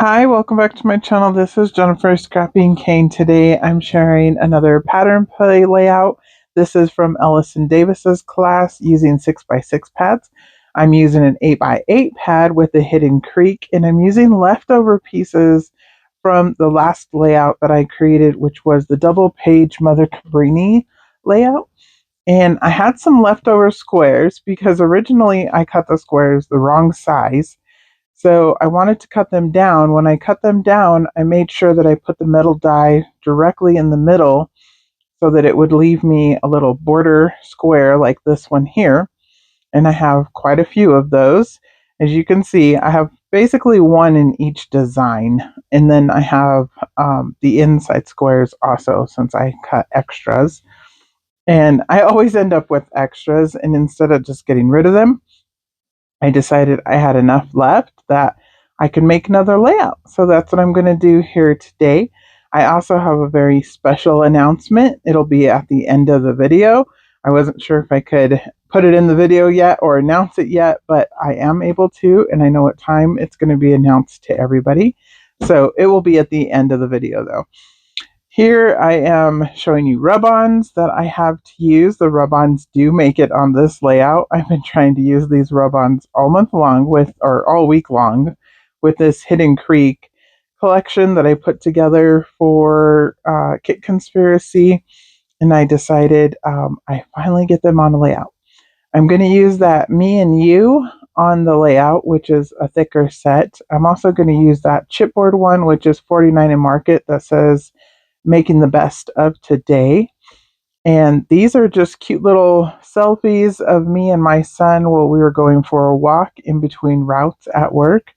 Hi, welcome back to my channel. This is Jennifer Scrapping Cane. Today I'm sharing another pattern play layout. This is from Allison Davis's class using 6x6 pads. I'm using an 8x8 pad with a Hidden Creek, and I'm using leftover pieces from the last layout that I created, which was the double page Mother Cabrini layout. And I had some leftover squares because originally I cut the squares the wrong size. So I wanted to cut them down. When I cut them down, I made sure that I put the metal die directly in the middle so that it would leave me a little border square like this one here. And I have quite a few of those. As you can see, I have basically one in each design. And then I have the inside squares also, since I cut extras. And I always end up with extras. And instead of just getting rid of them, I decided I had enough left that I could make another layout. So that's what I'm going to do here today. I also have a very special announcement. It'll be at the end of the video. I wasn't sure if I could put it in the video yet or announce it yet, but I am able to, and I know what time it's going to be announced to everybody. So it will be at the end of the video though. Here I am showing you rub-ons that I have to use. The rub-ons do make it on this layout. I've been trying to use these rub-ons all month long or all week long with this Hidden Creek collection that I put together for Kit Conspiracy, and I decided I finally get them on the layout. I'm going to use that Me and You on the layout, which is a thicker set. I'm also going to use that chipboard one, which is $49 in market, that says making the best of today. And these are just cute little selfies of me and my son while we were going for a walk in between routes at work.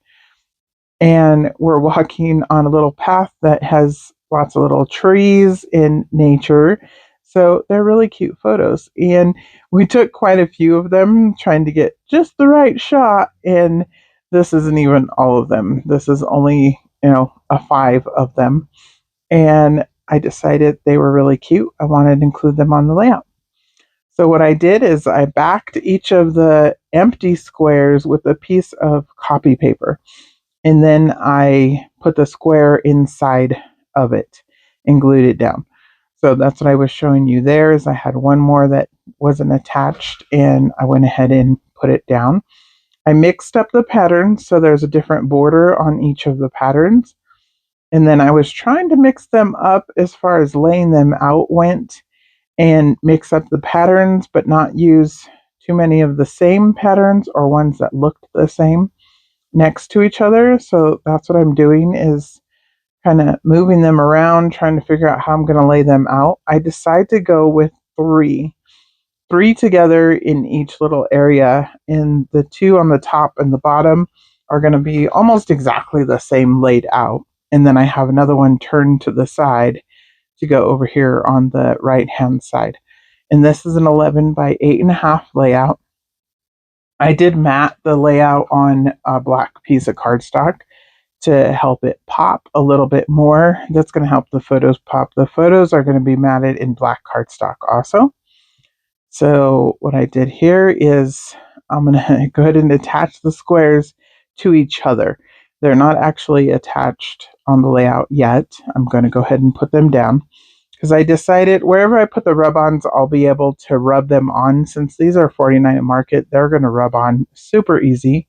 And we're walking on a little path that has lots of little trees in nature. So they're really cute photos. And we took quite a few of them trying to get just the right shot. And this isn't even all of them. This is only, a 5 of them. And I decided they were really cute. I wanted to include them on the layout. So what I did is I backed each of the empty squares with a piece of copy paper. And then I put the square inside of it and glued it down. So that's what I was showing you there. Is I had one more that wasn't attached and I went ahead and put it down. I mixed up the patterns so there's a different border on each of the patterns. And then I was trying to mix them up as far as laying them out went and mix up the patterns, but not use too many of the same patterns or ones that looked the same next to each other. So that's what I'm doing, is kind of moving them around, trying to figure out how I'm going to lay them out. I decide to go with three together in each little area, and the two on the top and the bottom are going to be almost exactly the same laid out. And then I have another one turned to the side to go over here on the right hand side. And this is an 11 by 8.5 layout. I did mat the layout on a black piece of cardstock to help it pop a little bit more. That's going to help the photos pop. The photos are going to be matted in black cardstock also. So what I did here is I'm going to go ahead and attach the squares to each other. They're not actually attached on the layout yet. I'm going to go ahead and put them down because I decided wherever I put the rub-ons, I'll be able to rub them on. Since these are $49 at market, they're going to rub on super easy.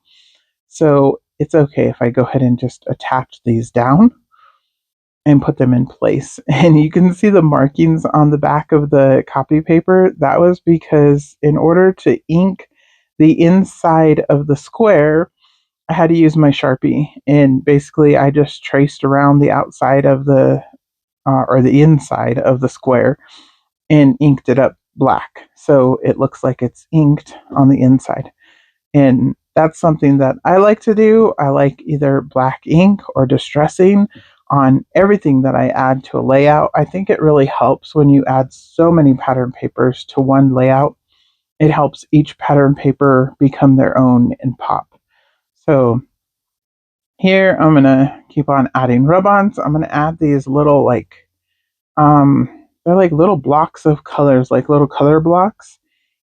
So it's okay if I go ahead and just attach these down and put them in place. And you can see the markings on the back of the copy paper. That was because in order to ink the inside of the square, I had to use my Sharpie. And basically, I just traced around the outside of the or the inside of the square and inked it up black. So it looks like it's inked on the inside. And that's something that I like to do. I like either black ink or distressing on everything that I add to a layout. I think it really helps when you add so many pattern papers to one layout. It helps each pattern paper become their own and pop. So here I'm going to keep on adding rub-ons. I'm going to add these little they're like little blocks of colors, like little color blocks.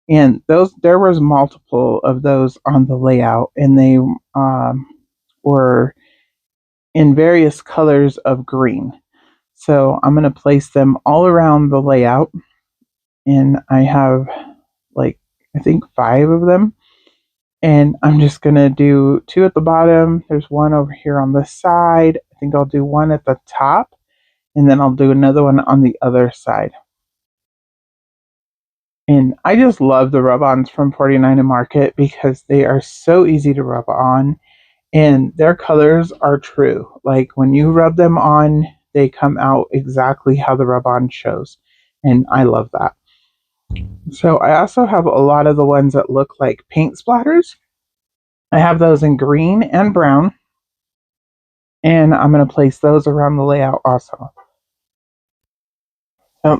And there was multiple of those on the layout, and they were in various colors of green. So I'm going to place them all around the layout, and I have like, I think 5 of them. And I'm just going to do 2 at the bottom. There's one over here on the side. I think I'll do one at the top, and then I'll do another one on the other side. And I just love the rub-ons from 49 and Market because they are so easy to rub on, and their colors are true. Like when you rub them on, they come out exactly how the rub-on shows. And I love that. So I also have a lot of the ones that look like paint splatters. I have those in green and brown, and I'm going to place those around the layout also.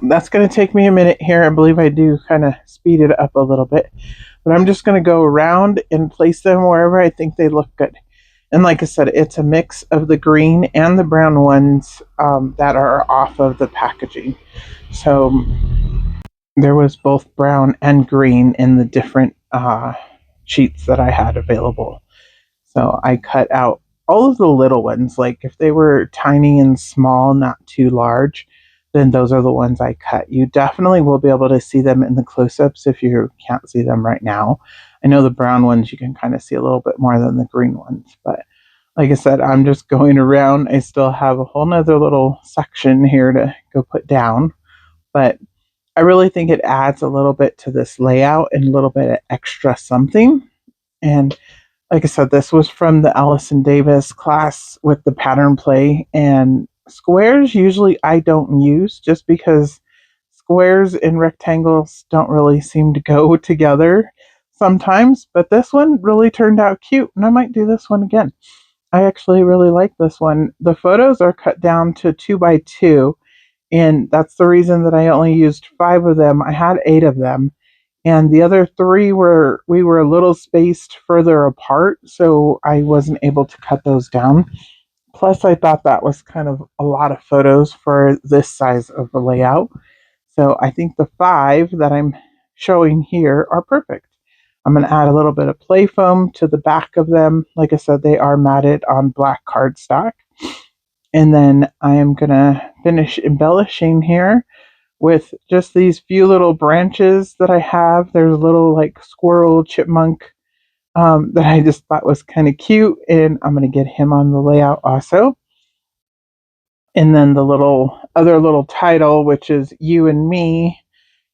That's going to take me a minute here. I believe I do kind of speed it up a little bit, but I'm just going to go around and place them wherever I think they look good. And like I said, it's a mix of the green and the brown ones that are off of the packaging. So there was both brown and green in the different sheets that I had available. So I cut out all of the little ones. Like if they were tiny and small, not too large, then those are the ones I cut. You definitely will be able to see them in the close-ups if you can't see them right now. I know the brown ones you can kind of see a little bit more than the green ones, but like I said, I'm just going around. I still have a whole nother little section here to go put down, but I really think it adds a little bit to this layout and a little bit of extra something. And like I said, this was from the Allison Davis class with the pattern play, and squares usually I don't use just because squares and rectangles don't really seem to go together sometimes, but this one really turned out cute, and I might do this one again. I actually really like this one. The photos are cut down to 2 by 2, and that's the reason that I only used 5 of them. I had 8 of them, and the other 3 we were a little spaced further apart, so I wasn't able to cut those down. Plus, I thought that was kind of a lot of photos for this size of a layout. So I think the 5 that I'm showing here are perfect. I'm going to add a little bit of play foam to the back of them. Like I said, they are matted on black cardstock. And then I am going to finish embellishing here with just these few little branches that I have. There's a little like squirrel chipmunk that I just thought was kind of cute, and I'm going to get him on the layout also. And then the other little title, which is You and Me.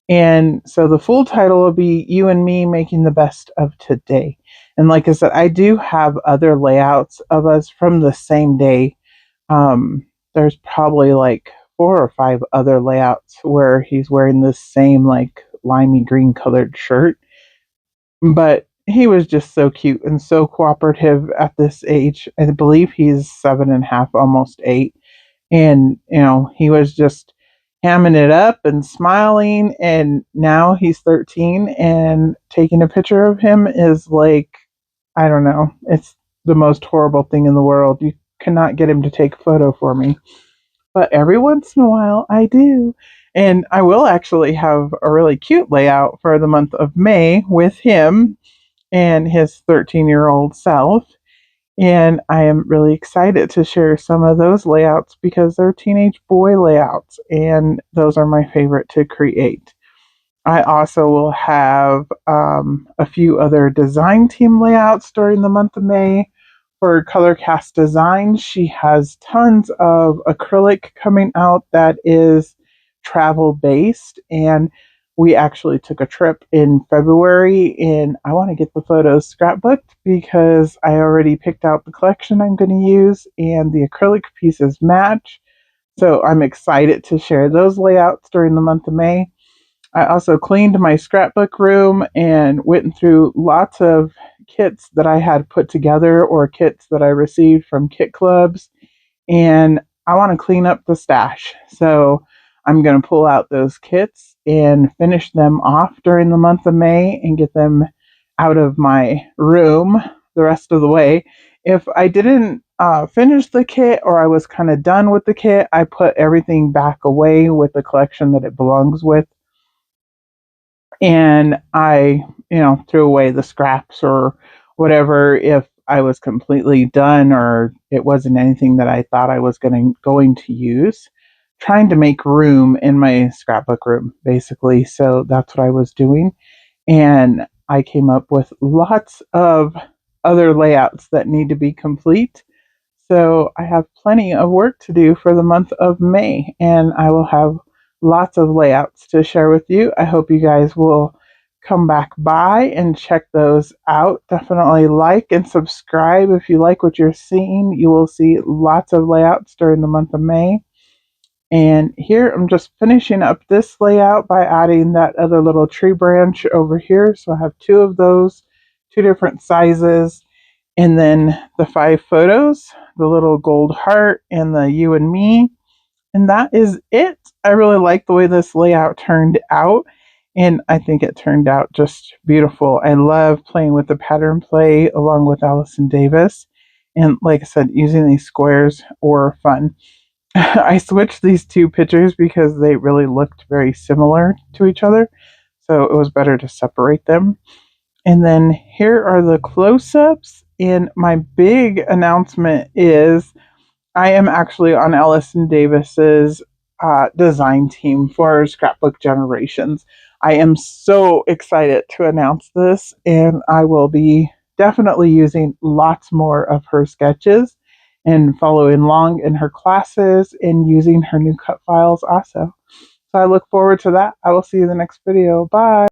And so the full title will be You and Me Making the Best of Today. And like I said, I do have other layouts of us from the same day. There's probably like 4 or 5 other layouts where he's wearing this same like limey green colored shirt. But he was just so cute and so cooperative at this age. I believe he's 7.5, almost 8. And, he was just hamming it up and smiling. And now he's 13, and taking a picture of him is like, I don't know, it's the most horrible thing in the world. You cannot get him to take a photo for me. But every once in a while, I do. And I will actually have a really cute layout for the month of May with him and his 13-year-old self. And I am really excited to share some of those layouts because they're teenage boy layouts, and those are my favorite to create. I also will have a few other design team layouts during the month of May. For Colorcast Design, she has tons of acrylic coming out that is travel based, and we actually took a trip in February, and I want to get the photos scrapbooked because I already picked out the collection I'm going to use, and the acrylic pieces match. So I'm excited to share those layouts during the month of May. I also cleaned my scrapbook room and went through lots of kits that I had put together or kits that I received from kit clubs, and I want to clean up the stash. So I'm going to pull out those kits and finish them off during the month of May and get them out of my room the rest of the way. If I didn't finish the kit, or I was kind of done with the kit, I put everything back away with the collection that it belongs with, and I, threw away the scraps or whatever if I was completely done or it wasn't anything that I thought I was going to use, trying to make room in my scrapbook room, basically. So that's what I was doing. And I came up with lots of other layouts that need to be complete. So I have plenty of work to do for the month of May, and I will have lots of layouts to share with you. I hope you guys will come back by and check those out. Definitely like and subscribe if you like what you're seeing. You will see lots of layouts during the month of May. And here I'm just finishing up this layout by adding that other little tree branch over here. So I have two of those, two different sizes. And then the 5 photos, the little gold heart and the you and me. And that is it. I really like the way this layout turned out. And I think it turned out just beautiful. I love playing with the pattern play along with Allison Davis. And like I said, using these squares were fun. I switched these two pictures because they really looked very similar to each other. So it was better to separate them. And then here are the close-ups. And my big announcement is I am actually on Allison Davis's design team for Scrapbook Generations. I am so excited to announce this, and I will be definitely using lots more of her sketches and following along in her classes and using her new cut files also. So I look forward to that. I will see you in the next video. Bye.